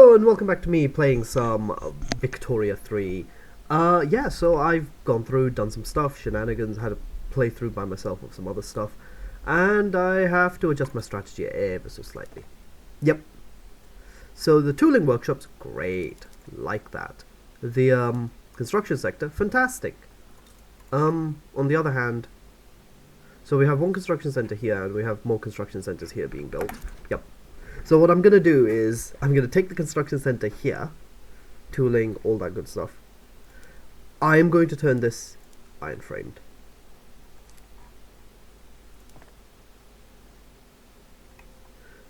Hello and welcome back to me playing some Victoria 3. Yeah, so I've gone through, done some stuff, shenanigans, had a playthrough by myself of some other stuff, and I have to adjust my strategy ever so slightly. Yep. So the tooling workshop's great, like that. The construction sector, fantastic. On the other hand, so we have one construction center here, and we have more construction centers here being built. Yep. So what I'm going to do is, I'm going to take the construction center here, tooling, all that good stuff. I am going to turn this iron framed.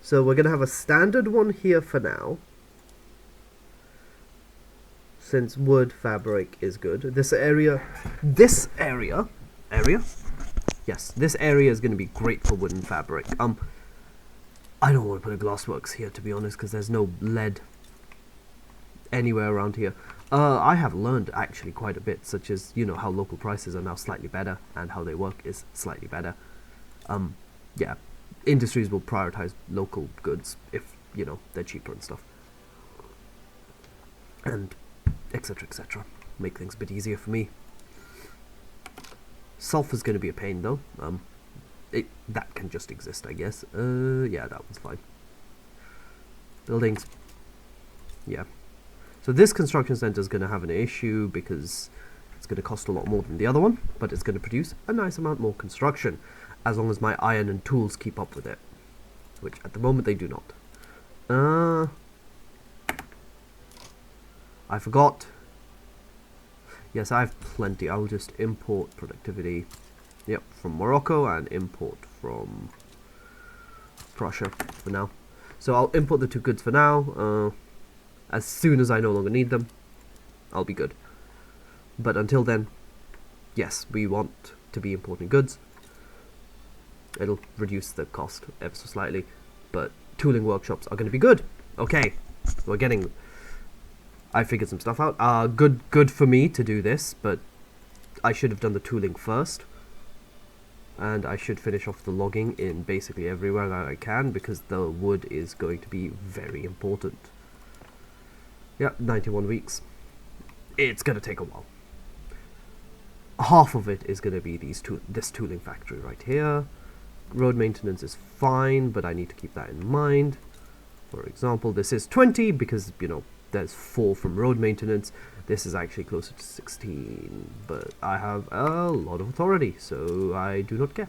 So we're going to have a standard one here for now, since wood fabric is good. This area, yes, this area is going to be great for wooden fabric. I don't want to put a glassworks here, to be honest, because there's no lead anywhere around here. I have learned actually quite a bit, such as, you know, how local prices are now slightly better, and how they work is slightly better. Yeah, industries will prioritize local goods if, you know, they're cheaper and stuff. And etc, etc. Make things a bit easier for me. Sulfur's going to be a pain, though. That can just exist, I guess. Yeah, that one's fine. Buildings. Yeah. So this construction center is going to have an issue because it's going to cost a lot more than the other one, but it's going to produce a nice amount more construction, as long as my iron and tools keep up with it, which at the moment they do not. I forgot. Yes, I have plenty. I'll just import productivity. Yep, from Morocco, and import from Prussia for now. So I'll import the two goods for now. As soon as I no longer need them, I'll be good. But until then, yes, we want to be importing goods. It'll reduce the cost ever so slightly, but tooling workshops are going to be good. Okay, we're getting... I figured some stuff out. Good for me to do this, but I should have done the tooling first. And I should finish off the logging in basically everywhere that I can, because the wood is going to be very important. Yeah, 91 weeks. It's going to take a while. Half of it is going to be this tooling factory right here. Road maintenance is fine, but I need to keep that in mind. For example, this is 20 because, you know, there's 4 from road maintenance. This is actually closer to 16, but I have a lot of authority, so I do not care.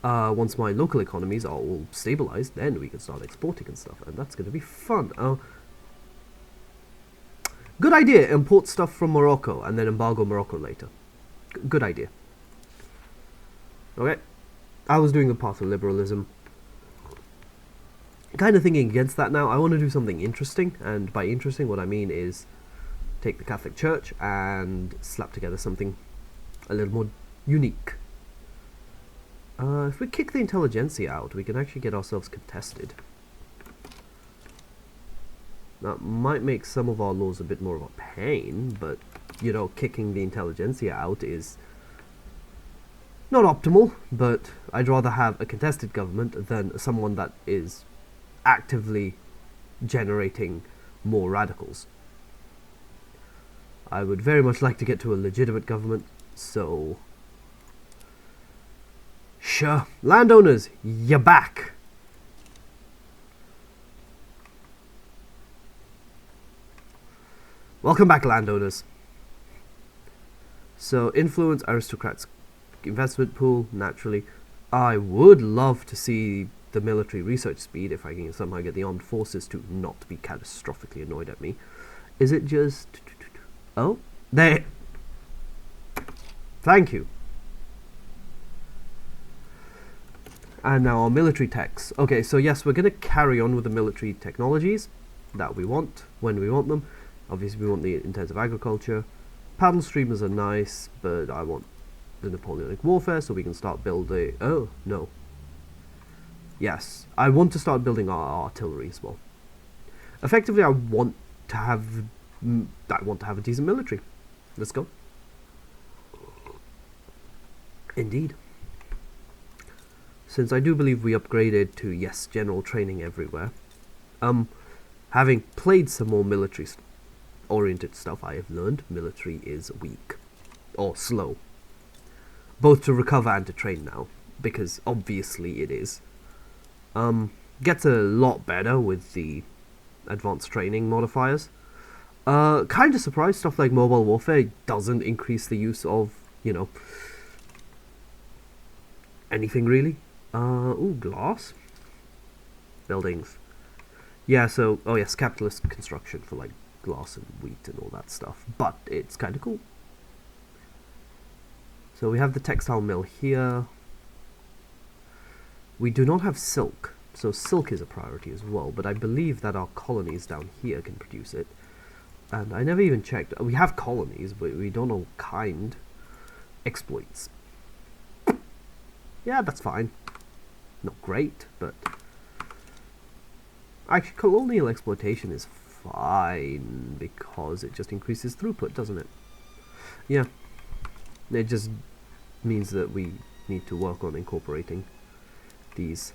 Once my local economies are all stabilized, then we can start exporting and stuff, and that's going to be fun. Good idea, import stuff from Morocco, and then embargo Morocco later. Good idea. Okay, I was doing the path of liberalism. Kind of thinking against that now. I want to do something interesting, and by interesting what I mean is take the Catholic Church and slap together something a little more unique. If we kick the intelligentsia out, we can actually get ourselves contested. That might make some of our laws a bit more of a pain, but, you know, kicking the intelligentsia out is not optimal, but I'd rather have a contested government than someone that is actively generating more radicals. I would very much like to get to a legitimate government, so... Sure, landowners, you're back! Welcome back, landowners. So, influence aristocrats' investment pool, naturally. I would love to see the military research speed, if I can somehow get the armed forces to not be catastrophically annoyed at me. Is it just... Oh, there. Thank you. And now our military techs. Okay, so yes, we're going to carry on with the military technologies that we want, when we want them. Obviously, we want the intensive agriculture. Paddle streamers are nice, but I want the Napoleonic warfare, so we can start building... Oh, no. Yes, I want to start building our artillery as well. Effectively, I want to have a decent military. Let's go. Indeed. since I do believe we upgraded to, yes, general training everywhere, having played some more military-oriented stuff, I have learned military is weak. Or slow. Both to recover and to train now, because obviously it is. Gets a lot better with the advanced training modifiers. Kind of surprised stuff like mobile warfare doesn't increase the use of, you know, anything really. Ooh, glass. Buildings. Yeah, so, oh yes, capitalist construction for like glass and wheat and all that stuff. But it's kind of cool. So we have the textile mill here. We do not have silk, so silk is a priority as well, but I believe that our colonies down here can produce it. And I never even checked. We have colonies, but we don't know kind. Exploits. Yeah, that's fine. Not great, but... Actually, colonial exploitation is fine, because it just increases throughput, doesn't it? Yeah. It just means that we need to work on incorporating these.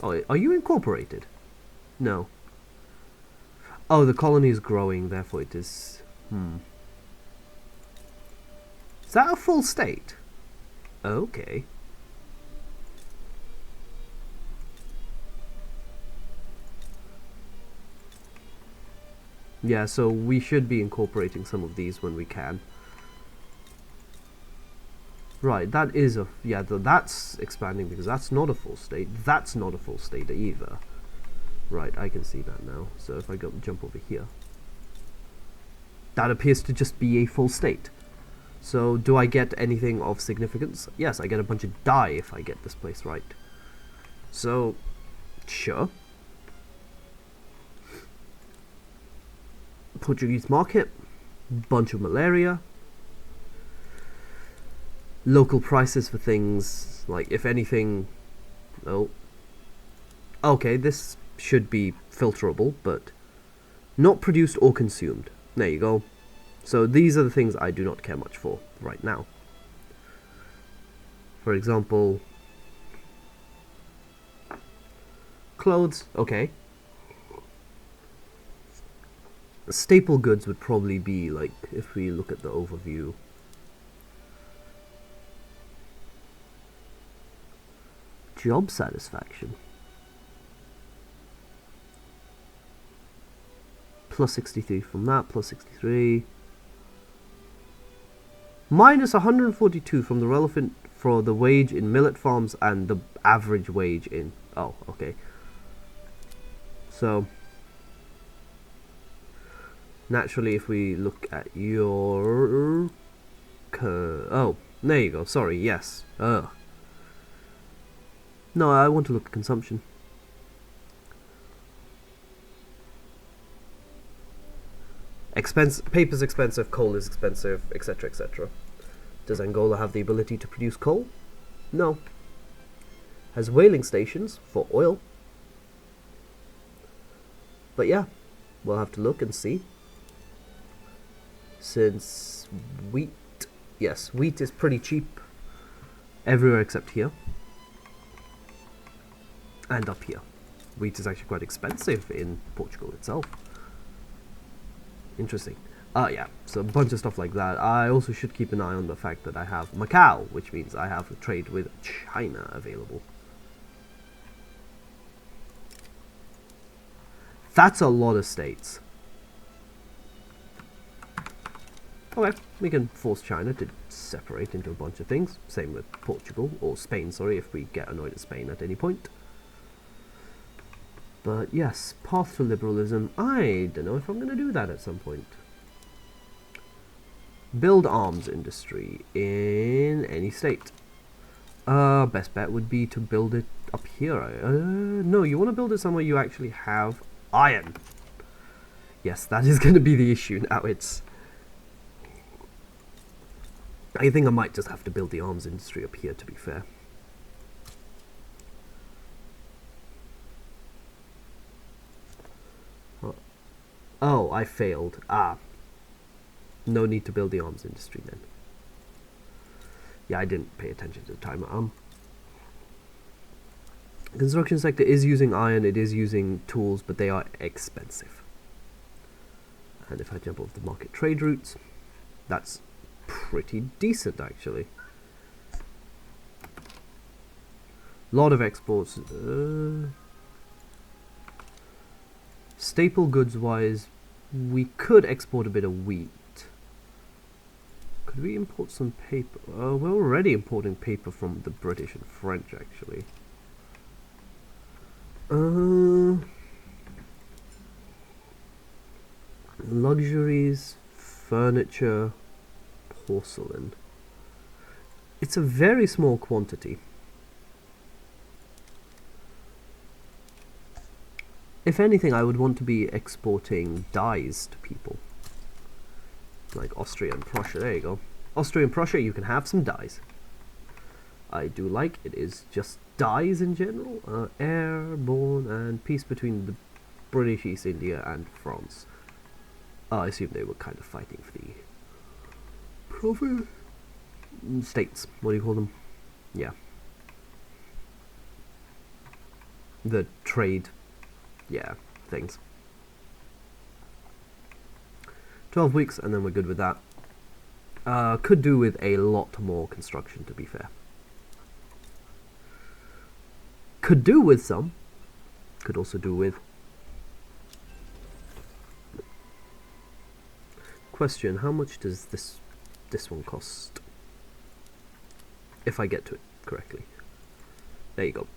Oh, are you incorporated? No. Oh, the colony is growing, therefore it is... Is that a full state? Okay. Yeah, so we should be incorporating some of these when we can. Right, that is a... Yeah, that's expanding because that's not a full state. That's not a full state either. Right, I can see that now. So if I jump over here, that appears to just be a full state. So do I get anything of significance? Yes, I get a bunch of dye if I get this place right. So, sure. Portuguese market, bunch of malaria. Local prices for things, like if anything... Oh. Okay, this should be filterable, but not produced or consumed. There you go. So these are the things I do not care much for right now. For example, clothes, okay. Staple goods would probably be like, if we look at the overview, job satisfaction. Plus 63 from that, plus 63. Minus 142 from the relevant for the wage in millet farms and the average wage in... Oh, okay. So, naturally, if we look at your... Oh, there you go. Sorry, yes. No, I want to look at consumption. Paper's expensive, coal is expensive, etc., etc. Does Angola have the ability to produce coal? No. Has whaling stations for oil. But yeah, we'll have to look and see. Since wheat... Yes, wheat is pretty cheap everywhere except here. And up here. Wheat is actually quite expensive in Portugal itself. Interesting. Yeah, so a bunch of stuff like that. I also should keep an eye on the fact that I have Macau, which means I have a trade with China available. That's a lot of states. Okay, we can force China to separate into a bunch of things. Same with Portugal, or Spain, sorry, if we get annoyed at Spain at any point. But yes, path to liberalism. I don't know if I'm going to do that at some point. Build arms industry in any state. Best bet would be to build it up here. No, you want to build it somewhere you actually have iron. Yes, that is going to be the issue now. I think I might just have to build the arms industry up here, to be fair. Oh, I failed. No need to build the arms industry then. Yeah, I didn't pay attention to the timer. Construction sector is using iron, it is using tools, but they are expensive. And if I jump over the market trade routes, that's pretty decent actually. Lot of exports. Staple goods wise, we could export a bit of wheat. Could we import some paper? We're already importing paper from the British and French actually. Luxuries, furniture, porcelain. It's a very small quantity. If anything, I would want to be exporting dyes to people. Like Austria and Prussia, there you go. Austria and Prussia, you can have some dyes. I do like it is just dyes in general. Airborne and peace between the British East India and France. I assume they were kind of fighting for the states. What do you call them? Yeah. The trade, yeah, things. 12 weeks and then we're good with that. Could do with a lot more construction, to be fair. Could do with some. Could also do with. Question, how much does this one cost? If I get to it correctly. There you go.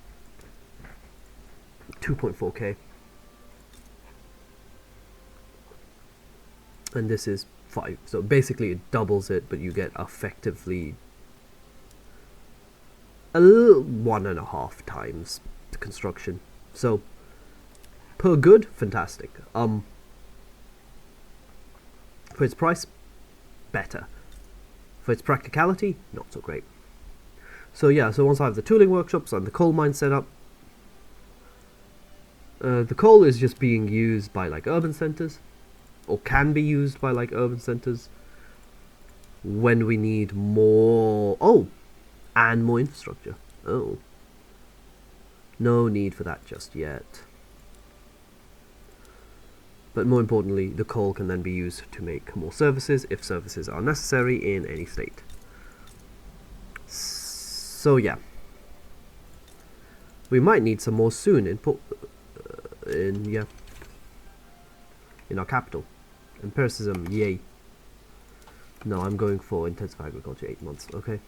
2.4k. And this is 5. So basically it doubles it, but you get effectively 1.5 times the construction. So per good, fantastic. For its price, better. For its practicality, not so great. So yeah, so once I have the tooling workshops and the coal mine set up, the coal is just being used by like urban centers, or can be used by like urban centers when we need more. And more infrastructure. No need for that just yet. But more importantly, the coal can then be used to make more services if services are necessary in any state. So yeah, we might need some more soon in our capital. Empiricism, yay. No, I'm going for intensive agriculture, 8 months, okay.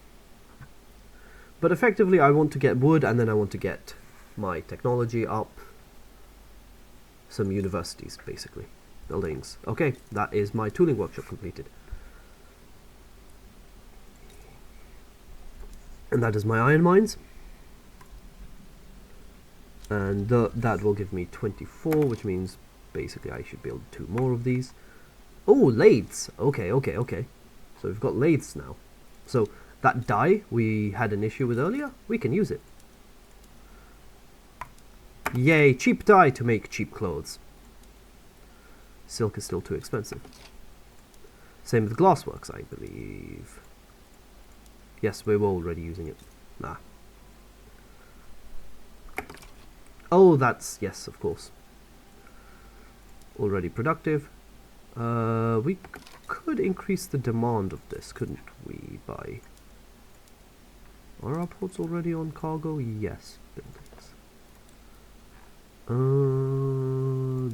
But effectively I want to get wood and then I want to get my technology up. Some universities, basically. Buildings. Okay, that is my tooling workshop completed. And that is my iron mines. And that will give me 24, which means basically I should build 2 more of these. Oh, lathes. Okay. So we've got lathes now. So that dye we had an issue with earlier, we can use it. Yay, cheap dye to make cheap clothes. Silk is still too expensive. Same with glassworks, I believe. Yes, we were already using it. Nah. Oh, that's, yes, of course. Already productive. We could increase the demand of this, couldn't we, by... Are our ports already on cargo? Yes. Buildings.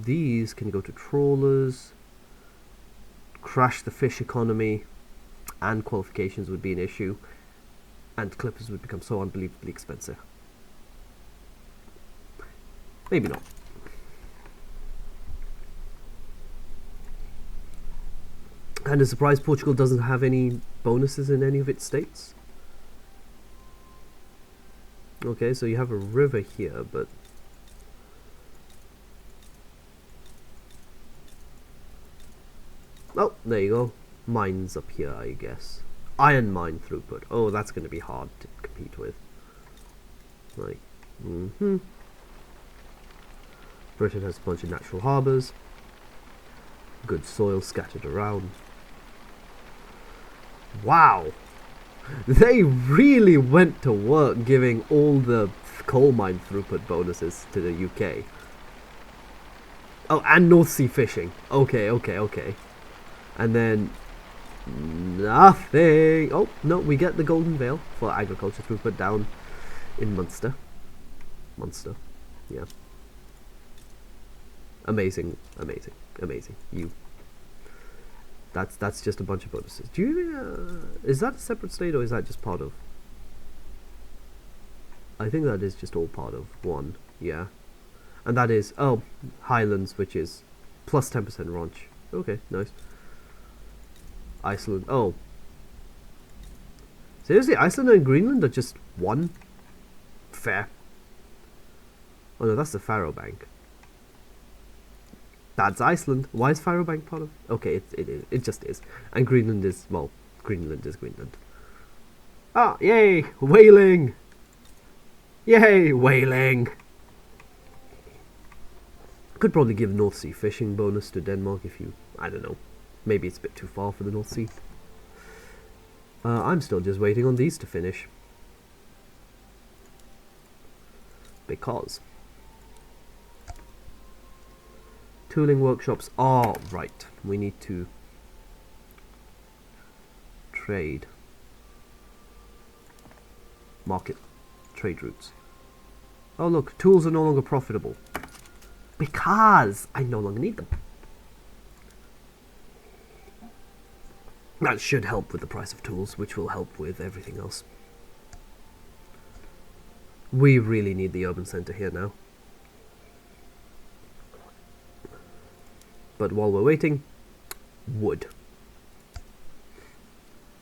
These can go to trawlers. Crash the fish economy. And qualifications would be an issue. And clippers would become so unbelievably expensive. Maybe not. And a surprise, Portugal doesn't have any bonuses in any of its states. Okay, so you have a river here, but... Oh, there you go. Mines up here, I guess. Iron mine throughput. Oh, that's going to be hard to compete with. Like, Britain has a bunch of natural harbours. Good soil scattered around. Wow! They really went to work giving all the coal mine throughput bonuses to the UK. Oh, and North Sea fishing. Okay, okay, okay. And then nothing. Oh, no, we get the Golden Vale for agriculture throughput down in Munster. Munster, yeah. Amazing, amazing, amazing. That's just a bunch of bonuses. Do you, is that a separate state or is that just part of? I think that is just all part of one, yeah. And that is, oh, Highlands, which is plus 10% raunch. Okay, nice. Iceland, oh. Seriously, Iceland and Greenland are just one? Fair. Oh no, that's the Faroe Bank. That's Iceland. Why is Faroe Bank part of? Okay, it just is. And Greenland is, well, Greenland is Greenland. Ah, yay, whaling! Yay, whaling! Could probably give North Sea fishing bonus to Denmark if you, I don't know. Maybe it's a bit too far for the North Sea. I'm still just waiting on these to finish. Because tooling workshops are right. We need to trade. Market. Trade routes. Oh look, tools are no longer profitable. Because I no longer need them. That should help with the price of tools, which will help with everything else. We really need the urban centre here now. But while we're waiting, wood.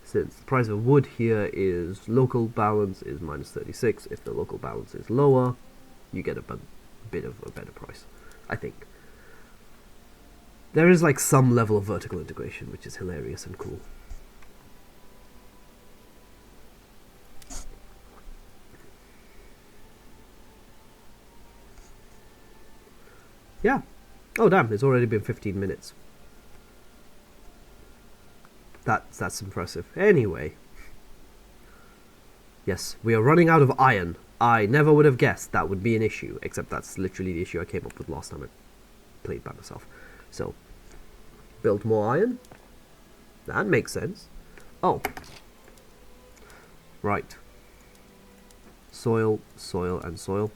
Since the price of wood here is local balance is minus 36, if the local balance is lower, you get a bit of a better price, I think. There is like some level of vertical integration, which is hilarious and cool. Yeah. Oh damn, it's already been 15 minutes. That's impressive. Anyway. Yes, we are running out of iron. I never would have guessed that would be an issue, except that's literally the issue I came up with last time I played by myself. So, build more iron? That makes sense. Oh. Right. Soil, soil, and soil.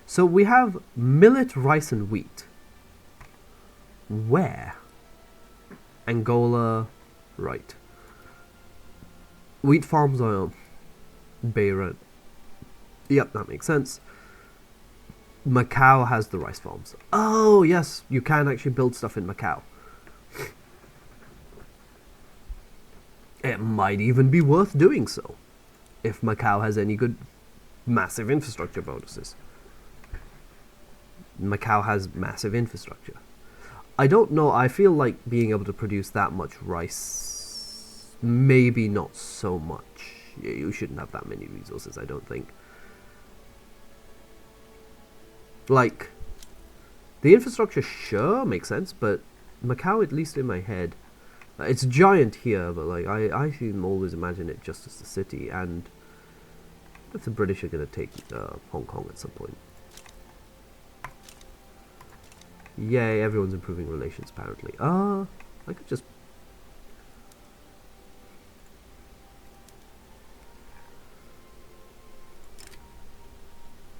So we have millet, rice, and wheat. Where? Angola, right. Wheat farms are Beirut. Yep, that makes sense. Macau has the rice farms. Oh, yes, you can actually build stuff in Macau. It might even be worth doing so, if Macau has any good massive infrastructure bonuses. Macau has massive infrastructure. I don't know, I feel like being able to produce that much rice, maybe not so much. You shouldn't have that many resources, I don't think. Like, the infrastructure sure makes sense, but Macau, at least in my head, it's giant here, but like I can always imagine it just as a city, and if the British are going to take Hong Kong at some point. Yay, everyone's improving relations apparently. I could just...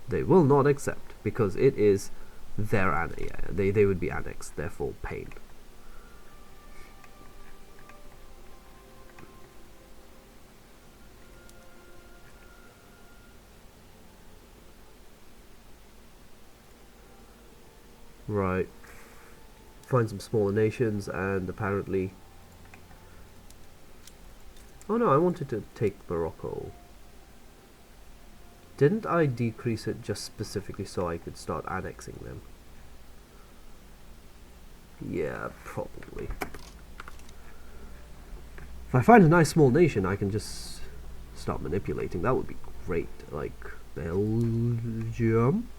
They will not accept, because it is their... they would be annexed, therefore pain. Right. Find some smaller nations, and apparently... Oh no, I wanted to take Morocco. Didn't I decrease it just specifically so I could start annexing them? Yeah, probably. If I find a nice small nation, I can just start manipulating. That would be great. Like, Belgium?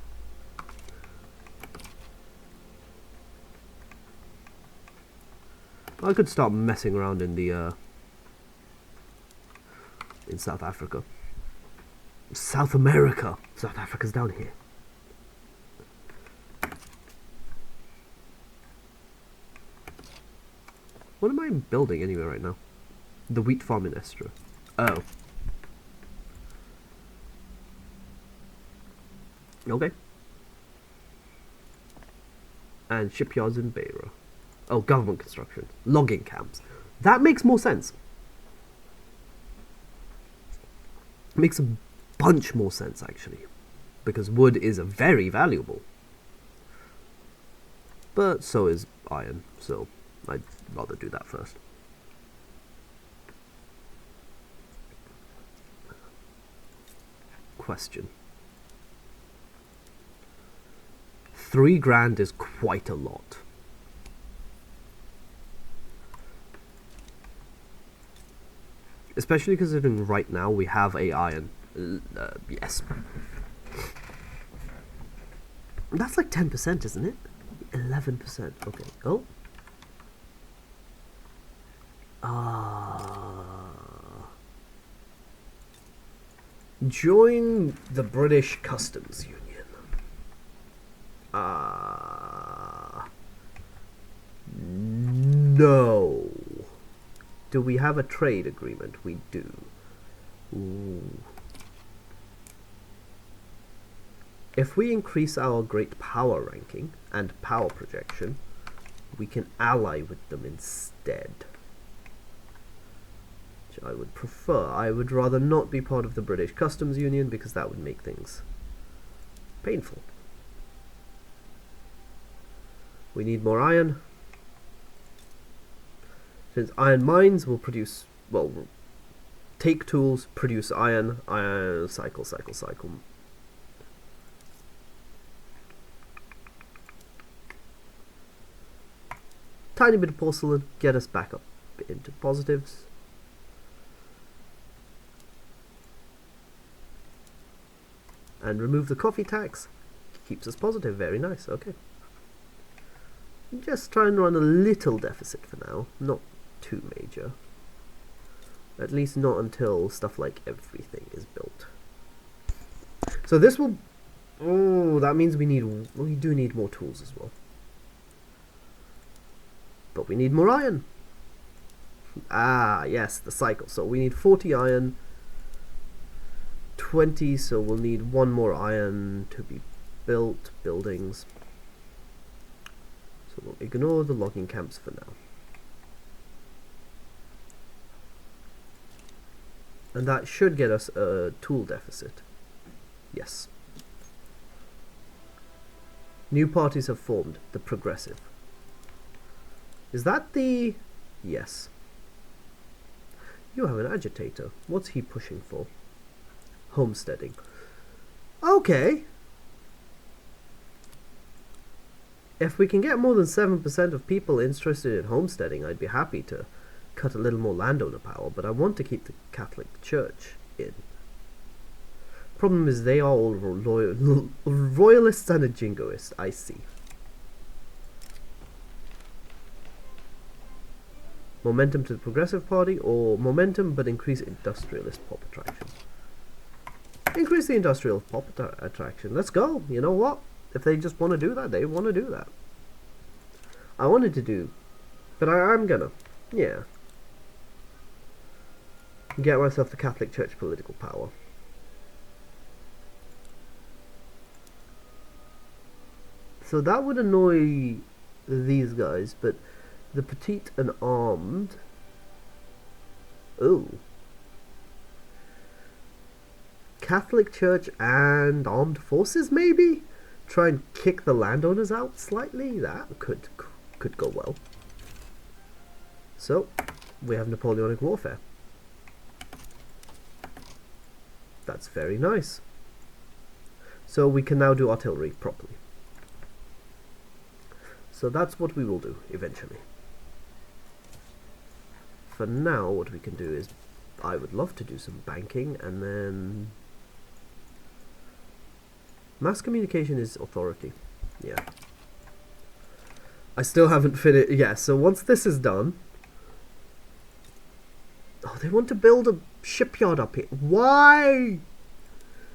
I could start messing around in the in South Africa. South America. South Africa's down here. What am I building anyway right now? The wheat farm in Estra. Oh. Okay. And shipyards in Beira. Oh, government construction. Logging camps. That makes more sense. Makes a bunch more sense, actually. Because wood is very valuable. But so is iron, so I'd rather do that first. Question. 3 grand is quite a lot. Especially considering right now we have a iron. Yes. That's like 10%, isn't it? 11%. Okay. Oh. Join the British Customs Union. No. Do we have a trade agreement? We do. Ooh. If we increase our great power ranking and power projection, we can ally with them instead. Which I would prefer. I would rather not be part of the British Customs Union because that would make things painful. We need more iron. Since iron mines will produce, well, take tools, produce iron, cycle. Tiny bit of porcelain, get us back up into positives. And remove the coffee tax, keeps us positive, very nice, okay. Just try and run a little deficit for now, not too major. At least not until stuff like everything is built. So this will... Oh, that means we do need more tools as well. But we need more iron. Ah, yes, the cycle. So we need 40 iron, 20, so we'll need 1 more iron to be built, buildings. So we'll ignore the logging camps for now. And that should get us a tool deficit. Yes. New parties have formed. The Progressive. Is that the... Yes. You have an agitator. What's he pushing for? Homesteading. Okay. If we can get more than 7% of people interested in homesteading, I'd be happy to cut a little more landowner power, but I want to keep the Catholic Church in. Problem is they are all royalists and a jingoist, I see. Momentum to the Progressive Party, or momentum but increase industrialist pop attraction. Increase the industrial pop attraction. Let's go. You know what? If they just want to do that, they want to do that. I wanted to do, but I'm gonna. Yeah. Get myself the Catholic Church political power. So that would annoy these guys, but the petite and armed... Oh. Catholic Church and armed forces, maybe? Try and kick the landowners out slightly? That could go well. So, we have Napoleonic warfare. That's very nice. So we can now do artillery properly. So that's what we will do eventually. For now, what we can do is, I would love to do some banking, and then mass communication is authority. Yeah. I still haven't finished. Yeah, so once this is done... Oh, they want to build a shipyard up here. Why?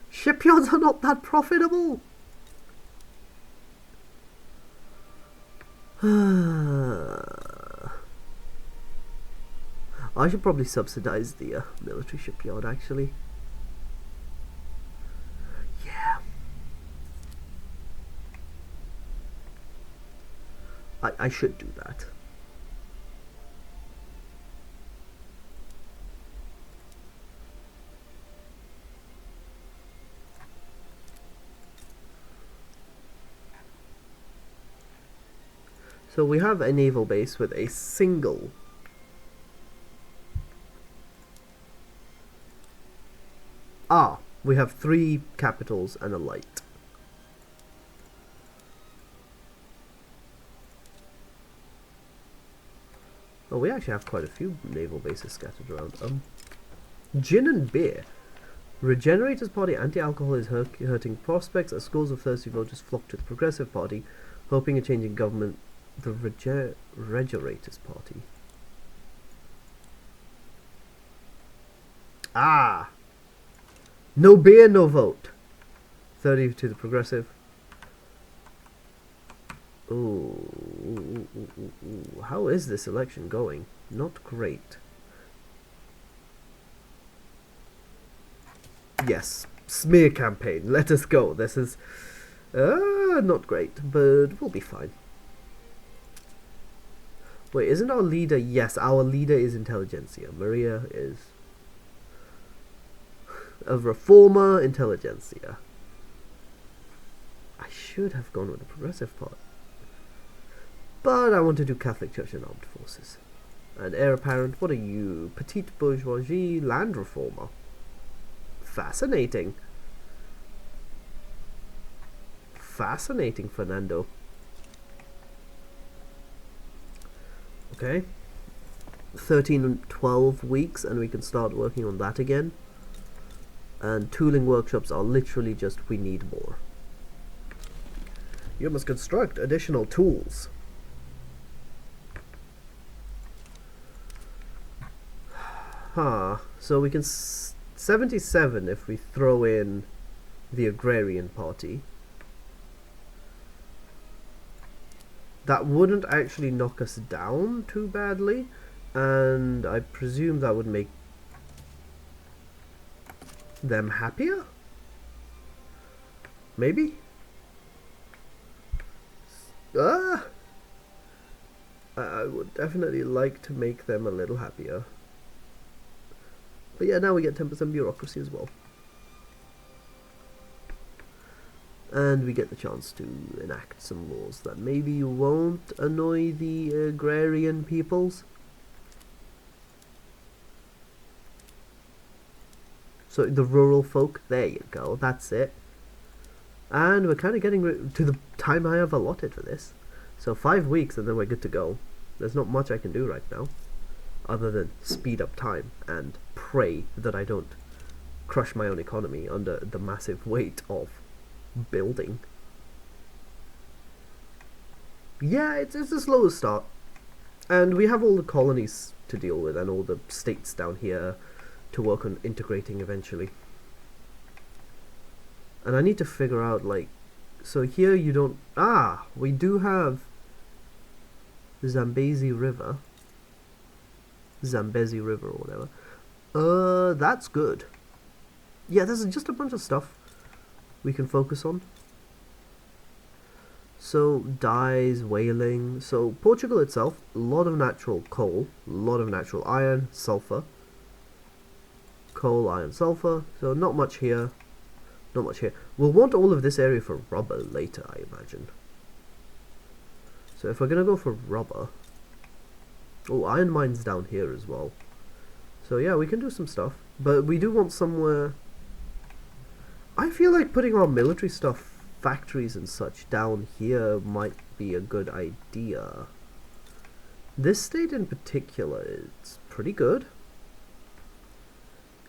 Shipyards are not that profitable. I should probably subsidize the military shipyard, actually. Yeah. I should do that. So we have a naval base with a single we have 3 capitals and a light. Oh, we actually have quite a few naval bases scattered around. Gin and beer. Regenerators Party anti-alcohol is hurting prospects as scores of thirsty voters flock to the Progressive Party, hoping a change in government. The Regenerators Party. No beer, no vote. 30 to the Progressive. Ooh. How is this election going? Not great. Yes, smear campaign. Let us go. This is not great, but we'll be fine. Wait, isn't our leader? Yes, our leader is Intelligentsia. Maria is a reformer Intelligentsia. I should have gone with the Progressive part, but I want to do Catholic Church and Armed Forces. And heir apparent, what are you? Petite bourgeoisie land reformer. Fascinating. Fascinating, Fernando. Okay. 13 and 12 weeks and we can start working on that again. And tooling workshops are literally just, we need more. You must construct additional tools. So we can 77 if we throw in the Agrarian Party. That wouldn't actually knock us down too badly, and I presume that would make them happier? Maybe? I would definitely like to make them a little happier. But yeah, now we get 10% bureaucracy as well. And we get the chance to enact some laws that maybe won't annoy the agrarian peoples. So the rural folk, there you go, that's it. And we're kind of getting to the time I have allotted for this. So 5 weeks and then we're good to go. There's not much I can do right now, other than speed up time and pray that I don't crush my own economy under the massive weight of building. Yeah, it's a slow start. And we have all the colonies to deal with and all the states down here to work on integrating eventually. And I need to figure out, like, so here you don't... we do have the Zambezi River. Zambezi River or whatever. That's good. Yeah, there's just a bunch of stuff we can focus on. So, dyes, whaling. So, Portugal itself, a lot of natural coal, a lot of natural iron, sulfur. Coal, iron, sulfur. So, not much here. Not much here. We'll want all of this area for rubber later, I imagine. So, if we're going to go for rubber... Oh, iron mines down here as well. So, yeah, we can do some stuff. But we do want somewhere... I feel like putting our military stuff, factories and such, down here might be a good idea. This state in particular is pretty good.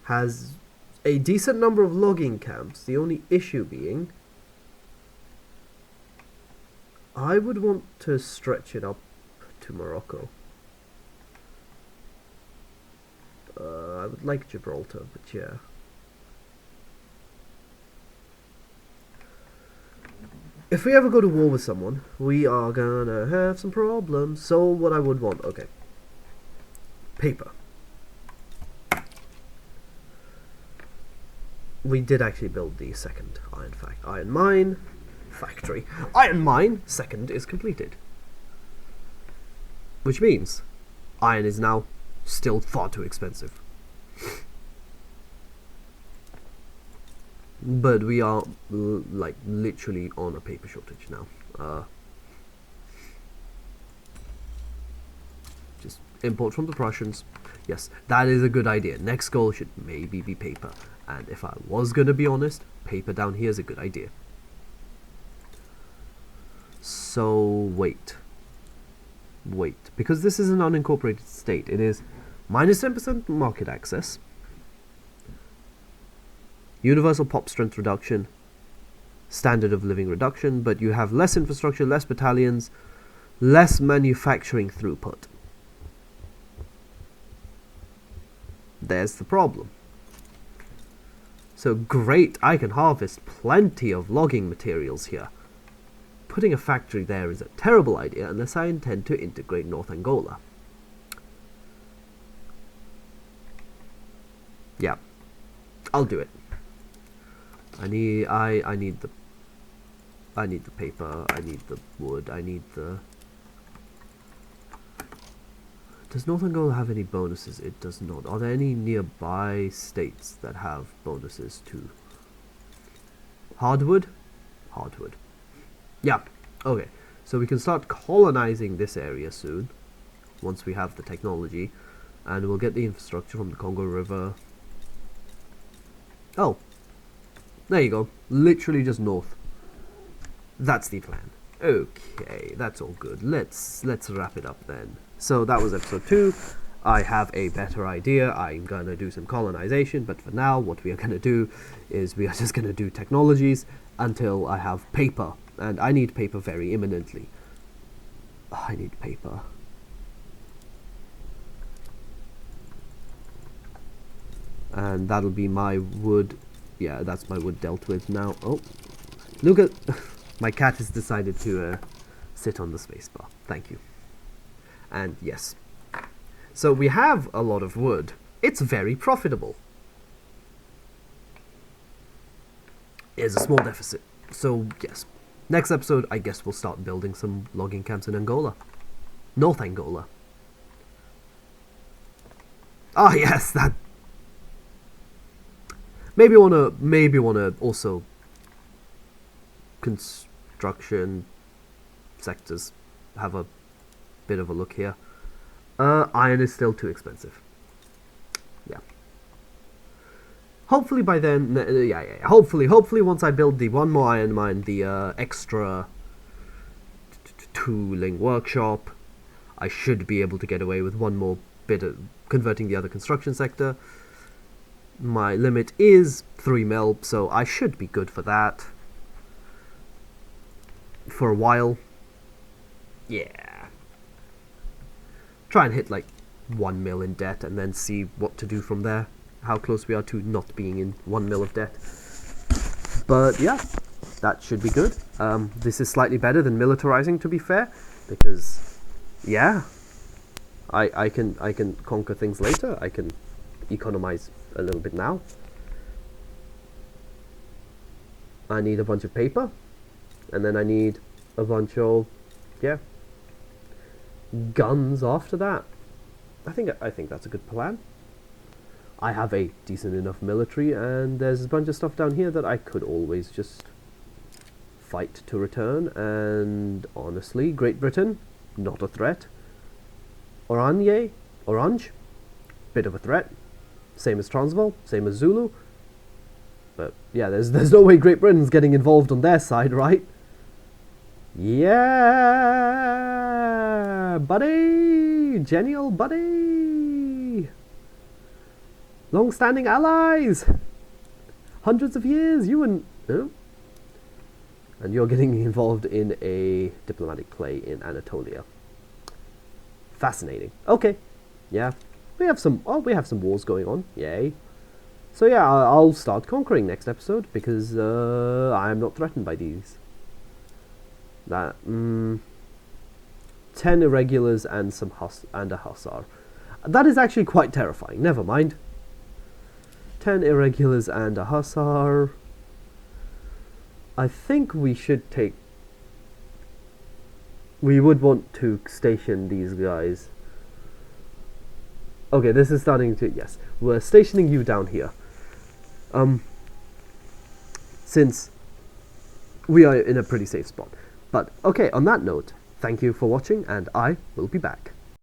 Has a decent number of logging camps. The only issue being, I would want to stretch it up to Morocco. I would like Gibraltar, but yeah. if we ever go to war with someone, we are gonna have some problems. So what I would want, okay, paper. We did actually build the second iron mine factory. Iron mine second is completed, which means iron is now still far too expensive. But we are like literally on a paper shortage now. Just import from the Prussians. Yes, that is a good idea. Next goal should maybe be paper. And if I was gonna be honest, paper down here is a good idea. So wait, because this is an unincorporated state, it is minus 10% market access, universal pop strength reduction, standard of living reduction, but you have less infrastructure, less battalions, less manufacturing throughput. There's the problem. So great, I can harvest plenty of logging materials here. Putting a factory there is a terrible idea unless I intend to integrate North Angola. Yeah, I'll do it. I need the paper, I need the wood, I need the... Does North Angola have any bonuses? It does not. Are there any nearby states that have bonuses too? Hardwood? Hardwood. Yeah, okay. So we can start colonizing this area soon, once we have the technology, and we'll get the infrastructure from the Congo River. Oh, there you go. Literally just north. That's the plan. Okay, that's all good. Let's wrap it up then. So that was episode 2. I have a better idea. I'm gonna do some colonization, but for now, what we are gonna do is we are just gonna do technologies until I have paper, and I need paper very imminently. I need paper. And that'll be my wood. Yeah, that's my wood dealt with now. Oh, look at my cat has decided to sit on the spacebar. Thank you. And yes, so we have a lot of wood. It's very profitable. There's a small deficit. So yes, next episode I guess we'll start building some logging camps in Angola. North Angola. Ah yes, that. Maybe wanna also construction sectors have a bit of a look here. Iron is still too expensive. Yeah. Hopefully by then, yeah. Hopefully once I build the one more iron mine, the extra tooling workshop, I should be able to get away with one more bit of converting the other construction sector. My limit is 3 mil, so I should be good for that. For a while. Yeah. Try and hit like 1 mil in debt and then see what to do from there. How close we are to not being in 1 mil of debt. But yeah, that should be good. This is slightly better than militarizing, to be fair, because yeah, I can conquer things later. I can economize a little bit now. I need a bunch of paper, and then I need a bunch of guns after that. I think that's a good plan. I have a decent enough military, and there's a bunch of stuff down here that I could always just fight to return. And honestly, Great Britain, not a threat. Orange, bit of a threat. Same as Transvaal, same as Zulu. But yeah, there's no way Great Britain's getting involved on their side, right? Yeah, buddy, genial buddy. Long-standing allies. Hundreds of years, you and you're getting involved in a diplomatic play in Anatolia. Fascinating. Okay, yeah. We have some wars going on. Yay. So yeah, I'll start conquering next episode because I am not threatened by these. That 10 irregulars and a hussar. That is actually quite terrifying. Never mind. 10 irregulars and a hussar. I think we should take... We would want to station these guys. Okay, this is starting to... Yes, we're stationing you down here. Since we are in a pretty safe spot. But, okay, on that note, thank you for watching, and I will be back.